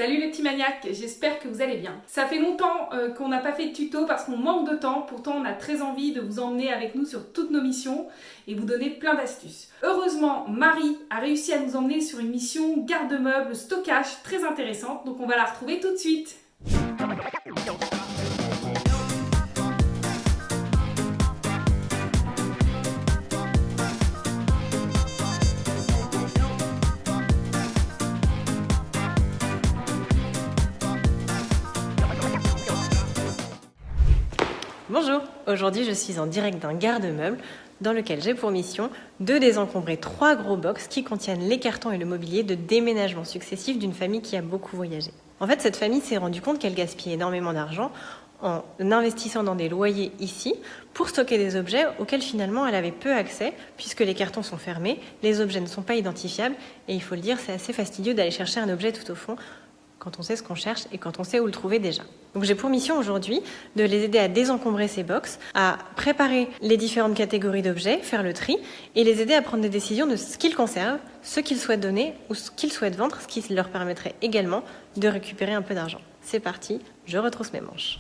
Salut les petits maniaques, j'espère que vous allez bien. Ça fait longtemps qu'on n'a pas fait de tuto parce qu'on manque de temps, pourtant on a très envie de vous emmener avec nous sur toutes nos missions et vous donner plein d'astuces. Heureusement, Marie a réussi à nous emmener sur une mission garde-meubles, stockage très intéressante, donc on va la retrouver tout de suite. Bonjour, aujourd'hui je suis en direct d'un garde-meubles dans lequel j'ai pour mission de désencombrer 3 gros box qui contiennent les cartons et le mobilier de déménagement successifs d'une famille qui a beaucoup voyagé. En fait, cette famille s'est rendue compte qu'elle gaspillait énormément d'argent en investissant dans des loyers ici pour stocker des objets auxquels finalement elle avait peu accès puisque les cartons sont fermés, les objets ne sont pas identifiables et il faut le dire, c'est assez fastidieux d'aller chercher un objet tout au fond quand on sait ce qu'on cherche et quand on sait où le trouver déjà. Donc j'ai pour mission aujourd'hui de les aider à désencombrer ces box, à préparer les différentes catégories d'objets, faire le tri et les aider à prendre des décisions de ce qu'ils conservent, ce qu'ils souhaitent donner ou ce qu'ils souhaitent vendre, ce qui leur permettrait également de récupérer un peu d'argent. C'est parti, je retrousse mes manches.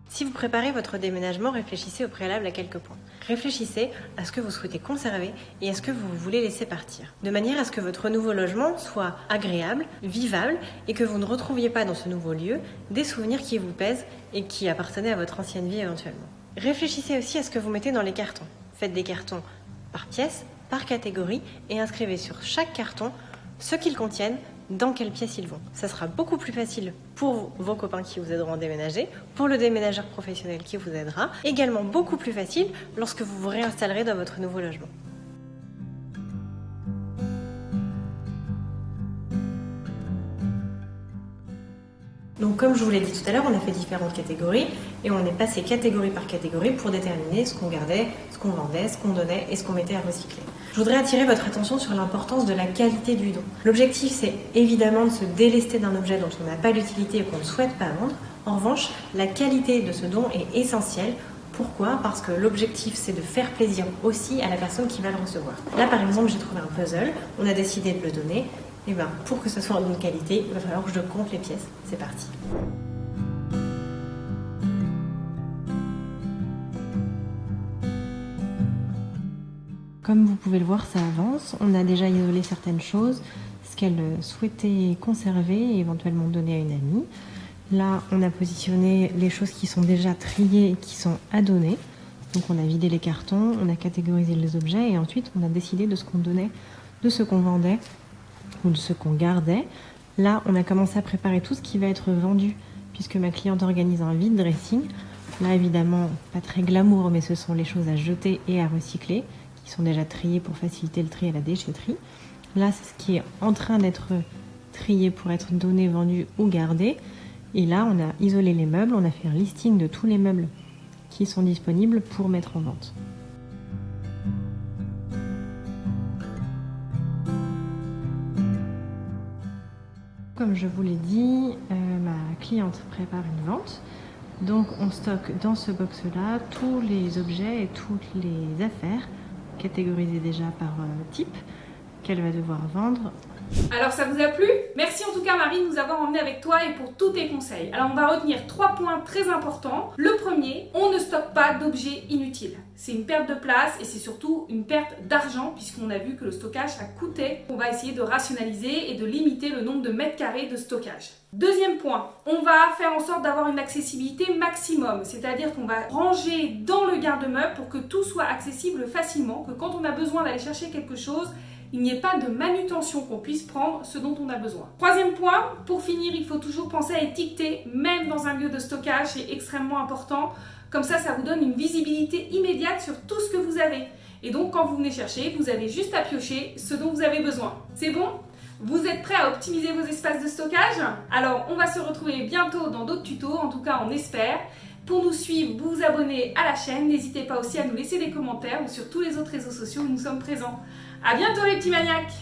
Si vous préparez votre déménagement, réfléchissez au préalable à quelques points. Réfléchissez à ce que vous souhaitez conserver et à ce que vous voulez laisser partir, de manière à ce que votre nouveau logement soit agréable, vivable et que vous ne retrouviez pas dans ce nouveau lieu des souvenirs qui vous pèsent et qui appartenaient à votre ancienne vie éventuellement. Réfléchissez aussi à ce que vous mettez dans les cartons. Faites des cartons par pièce, par catégorie et inscrivez sur chaque carton ce qu'ils contiennent, dans quelle pièce ils vont. Ça sera beaucoup plus facile pour vos copains qui vous aideront à déménager, pour le déménageur professionnel qui vous aidera, également beaucoup plus facile lorsque vous vous réinstallerez dans votre nouveau logement. Donc comme je vous l'ai dit tout à l'heure, on a fait différentes catégories et on est passé catégorie par catégorie pour déterminer ce qu'on gardait, ce qu'on vendait, ce qu'on donnait et ce qu'on mettait à recycler. Je voudrais attirer votre attention sur l'importance de la qualité du don. L'objectif, c'est évidemment de se délester d'un objet dont on n'a pas l'utilité et qu'on ne souhaite pas vendre. En revanche, la qualité de ce don est essentielle. Pourquoi ? Parce que l'objectif, c'est de faire plaisir aussi à la personne qui va le recevoir. Là, par exemple, j'ai trouvé un puzzle, on a décidé de le donner. Et bien, pour que ce soit en bonne qualité, il va falloir que je compte les pièces. C'est parti. Comme vous pouvez le voir, ça avance. On a déjà isolé certaines choses, ce qu'elle souhaitait conserver et éventuellement donner à une amie. Là, on a positionné les choses qui sont déjà triées et qui sont à donner. Donc on a vidé les cartons, on a catégorisé les objets et ensuite on a décidé de ce qu'on donnait, de ce qu'on vendait ou de ce qu'on gardait. Là, on a commencé à préparer tout ce qui va être vendu puisque ma cliente organise un vide dressing. Là, évidemment, pas très glamour, mais ce sont les choses à jeter et à recycler qui sont déjà triées pour faciliter le tri à la déchetterie. Là, c'est ce qui est en train d'être trié pour être donné, vendu ou gardé. Et là, on a isolé les meubles, on a fait un listing de tous les meubles qui sont disponibles pour mettre en vente. Comme je vous l'ai dit, ma cliente prépare une vente. Donc on stocke dans ce box-là tous les objets et toutes les affaires catégorisées déjà par type qu'elle va devoir vendre. Alors ça vous a plu ? Merci en tout cas Marie de nous avoir emmenés avec toi et pour tous tes conseils. Alors on va retenir 3 points très importants. Le premier, on ne stocke pas d'objets inutiles. C'est une perte de place et c'est surtout une perte d'argent puisqu'on a vu que le stockage ça coûtait. On va essayer de rationaliser et de limiter le nombre de mètres carrés de stockage. Deuxième point, on va faire en sorte d'avoir une accessibilité maximum, c'est-à-dire qu'on va ranger dans le garde-meuble pour que tout soit accessible facilement, que quand on a besoin d'aller chercher quelque chose, il n'y ait pas de manutention, qu'on puisse prendre ce dont on a besoin. Troisième point, pour finir, il faut toujours penser à étiqueter, même dans un lieu de stockage, c'est extrêmement important. Comme ça vous donne une visibilité immédiate sur tout ce que vous avez. Et donc, quand vous venez chercher, vous avez juste à piocher ce dont vous avez besoin. C'est bon ? Vous êtes prêts à optimiser vos espaces de stockage ? Alors, on va se retrouver bientôt dans d'autres tutos, en tout cas on espère. Pour nous suivre, vous abonner à la chaîne. N'hésitez pas aussi à nous laisser des commentaires ou sur tous les autres réseaux sociaux où nous sommes présents. À bientôt les petits maniaques!